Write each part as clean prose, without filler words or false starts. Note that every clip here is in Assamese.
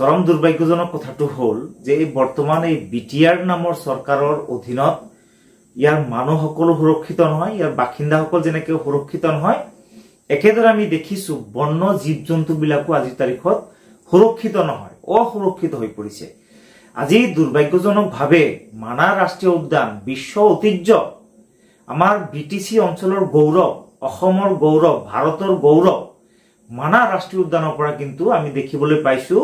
চৰম দুৰ্ভাগ্যজনক কথাটো হ'ল যে বৰ্তমান এই বিটিআৰ নামৰ চৰকাৰৰ অধীনত ইয়াৰ মানুহসকল সুৰক্ষিত নহয়, ইয়াৰ বাসিন্দাসকল যেনেকৈ সুৰক্ষিত নহয়, একেদৰে আমি দেখিছো বন্য জীৱ জন্তুবিলাকো আজিৰ তাৰিখত সুৰক্ষিত নহয়, অসুৰক্ষিত হৈ পৰিছে। আজি দুৰ্ভাগ্যজনকভাৱে মানাহ ৰাষ্ট্ৰীয় উদ্যান বিশ্ব ঐতিহ্য, আমাৰ বিটিচি অঞ্চলৰ গৌৰৱ, অসমৰ গৌৰৱ, ভাৰতৰ গৌৰৱ মানাহ ৰাষ্ট্ৰীয় উদ্যানৰ পৰা কিন্তু আমি দেখিবলৈ পাইছো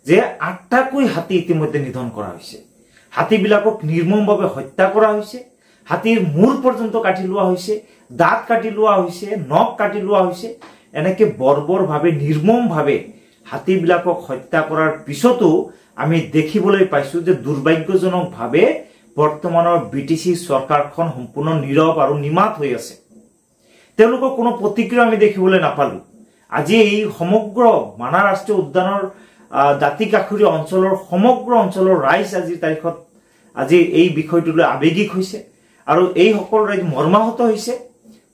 যে ৮টাকৈ হাতী ইতিমধ্যে নিধন কৰা হৈছে। হাতীবিলাকক নিৰ্মমভাৱে হত্যা কৰা হৈছে, হাতীৰ মূৰ পৰ্যন্ত কাটি লোৱা হৈছে, দাঁত কাটি লোৱা হৈছে, নখ কাটি লোৱা হৈছে। এনেকে বৰ্বৰভাৱে নিৰ্মমভাৱে হাতীবিলাকক হত্যা কৰাৰ পিছতো আমি দেখিবলৈ পাইছো যে দুৰ্ভাগ্যজনকভাৱে বৰ্তমানৰ বিটিচি চৰকাৰখন সম্পূৰ্ণ নীৰৱ আৰু নিমাত হৈ আছে। তেওঁলোকৰ কোনো প্ৰতিক্ৰিয়া আমি দেখিবলৈ নাপালো। আজি এই সমগ্ৰ মানাহ ৰাষ্ট্ৰীয় উদ্যানৰ দাঁতি কাষৰীয়া অঞ্চলৰ সমগ্ৰ অঞ্চলৰ ৰাইজ আজিৰ তাৰিখত আজি এই বিষয়টোলৈ আৱেগিক হৈছে আৰু এই সকলো ৰাইজ মৰ্মাহত হৈছে।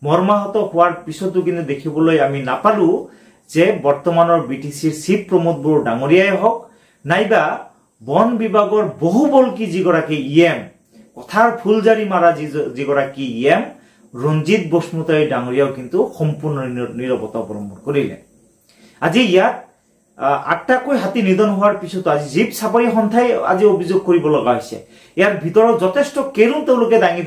মৰ্মাহত হোৱাৰ পিছতো কিন্তু দেখিবলৈ আমি নাপালো যে বৰ্তমানৰ বিটিচিৰ চিফ প্ৰমোদ বড়ো ডাঙৰীয়াই হওক নাইবা বন বিভাগৰ বহুবল্কী যিগৰাকী ইএম, কথাৰ ফুলজাৰি মাৰা যিগৰাকী ইএম ৰঞ্জিত বসুমতাৰী ডাঙৰীয়াও কিন্তু সম্পূৰ্ণ নীৰৱতা অৱলম্বন কৰিলে। আজি ইয়াত ৮টাকৈ হাতী নিধন হোৱাৰ পিছতো আজি জীৱ চাফাৰী সন্থাই আজি অভিযোগ কৰিব লগা হৈছে। ইয়াৰ ভিতৰত যথেষ্ট কেৰুণ তেওঁলোকে দাঙি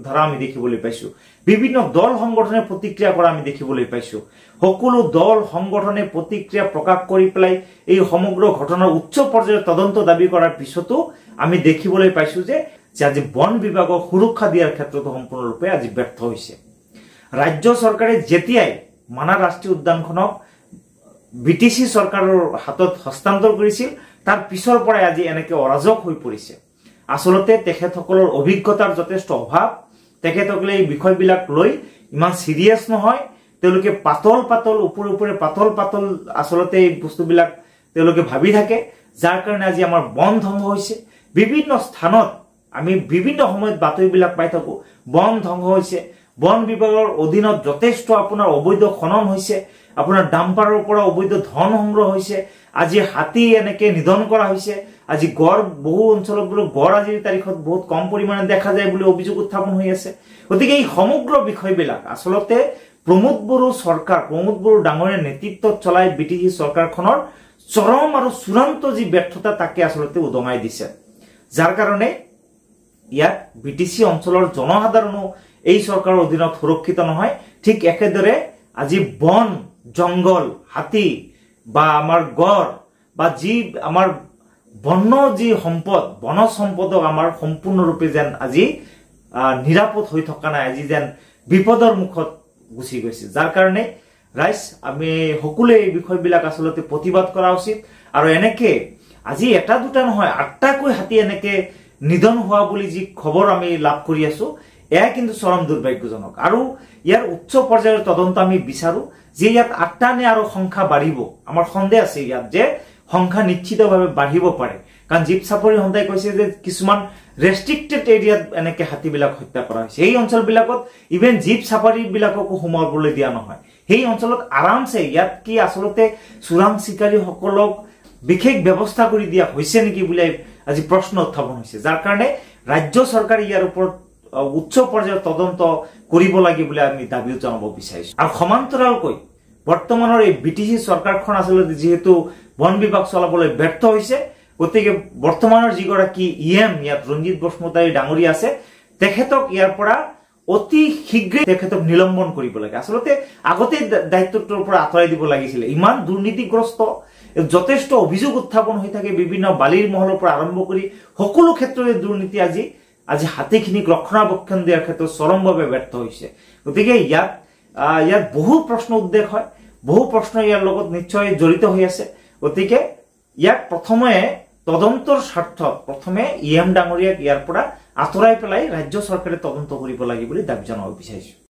ধৰা আমি দেখিবলৈ পাইছো। বিভিন্ন দল সংগঠনে প্ৰতিক্ৰিয়া কৰা আমি দেখিবলৈ পাইছো। সকলো দল সংগঠনে প্ৰতিক্ৰিয়া প্ৰকাশ কৰি পেলাই এই সমগ্ৰ ঘটনাৰ উচ্চ পৰ্যায়ৰ তদন্ত দাবী কৰাৰ পিছতো আমি দেখিবলৈ পাইছো যে আজি বন বিভাগক সুৰক্ষা দিয়াৰ ক্ষেত্ৰতো সম্পূৰ্ণৰূপে আজি ব্যৰ্থ হৈছে। ৰাজ্য চৰকাৰে যেতিয়াই মানাহ ৰাষ্ট্ৰীয় উদ্যানখনক বিটিচি চৰকাৰৰ হাতত হস্তান্তৰ কৰিছিল তাৰ পিছৰ পৰাই আজি এনেকে অৰাজক হৈ পৰিছে। আচলতে তেখেতসকলৰ অভিজ্ঞতাৰ যথেষ্ট অভাৱ, তেখেতসকলে এই বিষয়বিলাক লৈ ইমান সিৰিয়াছ নহয়, তেওঁলোকে পাতল ওপৰে পাতল আচলতে এই বস্তুবিলাক তেওঁলোকে ভাবি থাকে, যাৰ কাৰণে আজি আমাৰ বন ধ্বংস হৈছে। বিভিন্ন স্থানত আমি বিভিন্ন সময়ত বাতৰিবিলাক পাই থাকো, বন ধ্বংস হৈছে, বন বিভাগৰ অধীনত যথেষ্ট আপোনাৰ অবৈধ খনন হৈছে, আপোনাৰ ডাম্পাৰৰ পৰা অবৈধ ধন সংগ্ৰহ হৈছে, আজি হাতী এনেকে নিধন কৰা হৈছে, আজি গড় বহু অঞ্চলত বোলো গড় আজিৰ তাৰিখত বহুত কম পৰিমাণে দেখা যায় বুলি অভিযোগ উত্থাপন হৈ আছে। গতিকে এই সমগ্ৰ বিষয়বিলাক আচলতে প্ৰমোদ বড়ো চৰকাৰ, প্ৰমোদ বড়ো ডাঙৰীয়াৰ নেতৃত্বত চলাই বিটিচি চৰকাৰখনৰ চৰম আৰু চূড়ান্ত যি ব্যৰ্থতা তাকে আচলতে উদঙাই দিছে, যাৰ কাৰণে ইয়াত বিটিচি অঞ্চলৰ জনসাধাৰণো এই চৰকাৰৰ অধীনত সুৰক্ষিত নহয়। ঠিক একেদৰে আজি বন জংগল, হাতী বা আমাৰ গড় বা যি আমাৰ বন্য যি সম্পদ, বনজ সম্পদক আমাৰ সম্পূৰ্ণৰূপে যেন আজি নিৰাপদ হৈ থকা নাই, আজি যেন বিপদৰ মুখত গুচি গৈছে। যাৰ কাৰণে ৰাইজ আমি সকলোৱে এই বিষয়বিলাক আচলতে প্ৰতিবাদ কৰা উচিত। আৰু এনেকে আজি এটা দুটা নহয় ৮টাকৈ হাতী এনেকে নিধন হোৱা বুলি যি খবৰ আমি লাভ কৰি আছো, এয়া কিন্তু চৰম দুৰ্ভাগ্যজনক। আৰু ইয়াৰ উচ্চ পৰ্যায়ৰ তদন্ত আমি বিচাৰো যে ইয়াত ৮টা নে আৰু সংখ্যা বাঢ়িব। আমাৰ সন্দেহ আছে ইয়াত যে সংখ্যা নিশ্চিতভাৱে বাঢ়িব পাৰে, কাৰণ জীৱ চাফাৰী সন্থাই কৈছে যে কিছুমান ৰেষ্ট্ৰিক্টেড এৰিয়াত এনেকে হাতীবিলাক হত্যা কৰা হৈছে। এই অঞ্চলবিলাকত ইভেন জীৱ চাফাৰী বিলাককো সোমাবলৈ দিয়া নহয়। সেই অঞ্চলত আৰামছে ইয়াত কি আচলতে চোৰাং চিকাৰীসকলক বিশেষ ব্যৱস্থা কৰি দিয়া হৈছে নেকি বুলি আজি প্ৰশ্ন উত্থাপন হৈছে, যাৰ কাৰণে ৰাজ্য চৰকাৰে ইয়াৰ ওপৰত উচ্চ পৰ্যায়ৰ তদন্ত কৰিব লাগে বুলি আমি দাবীও জনাব বিচাৰিছো। আৰু সমান্তৰালকৈ বৰ্তমানৰ এই বিটিচি চৰকাৰখন আচলতে যিহেতু বন বিভাগ চলাবলৈ ব্যৰ্থ হৈছে, গতিকে বৰ্তমানৰ যিগৰাকী ইএম ইয়াত ৰঞ্জিত বসুমতাৰী ডাঙৰীয়া আছে, তেখেতক ইয়াৰ পৰা অতি শীঘ্ৰে তেখেতক নিলম্বন কৰিব লাগে। আচলতে আগতে দায়িত্বটোৰ পৰা আঁতৰাই দিব লাগিছিলে। ইমান দুৰ্নীতিগ্ৰস্ত, যথেষ্ট অভিযোগ উত্থাপন হৈ থাকে বিভিন্ন বালিৰ মহলৰ পৰা আৰম্ভ কৰি সকলো ক্ষেত্ৰতে দুৰ্নীতি আজি হাতীখিনিক ৰক্ষণাবেক্ষণ দিয়াৰ ক্ষেত্ৰত চৰমভাৱে ব্যৰ্থ হৈছে। গতিকে ইয়াত বহু প্ৰশ্ন উদ্বেগ হয়, বহু প্ৰশ্ন ইয়াৰ লগত নিশ্চয় জড়িত হৈ আছে। গতিকে ইয়াক প্ৰথমে তদন্তৰ স্বাৰ্থত প্ৰথমে ইএম ডাঙৰীয়াক ইয়াৰ পৰা আঁতৰাই পেলাই ৰাজ্য চৰকাৰে তদন্ত কৰিব লাগে বুলি দাবী জনাব বিচাৰিছো।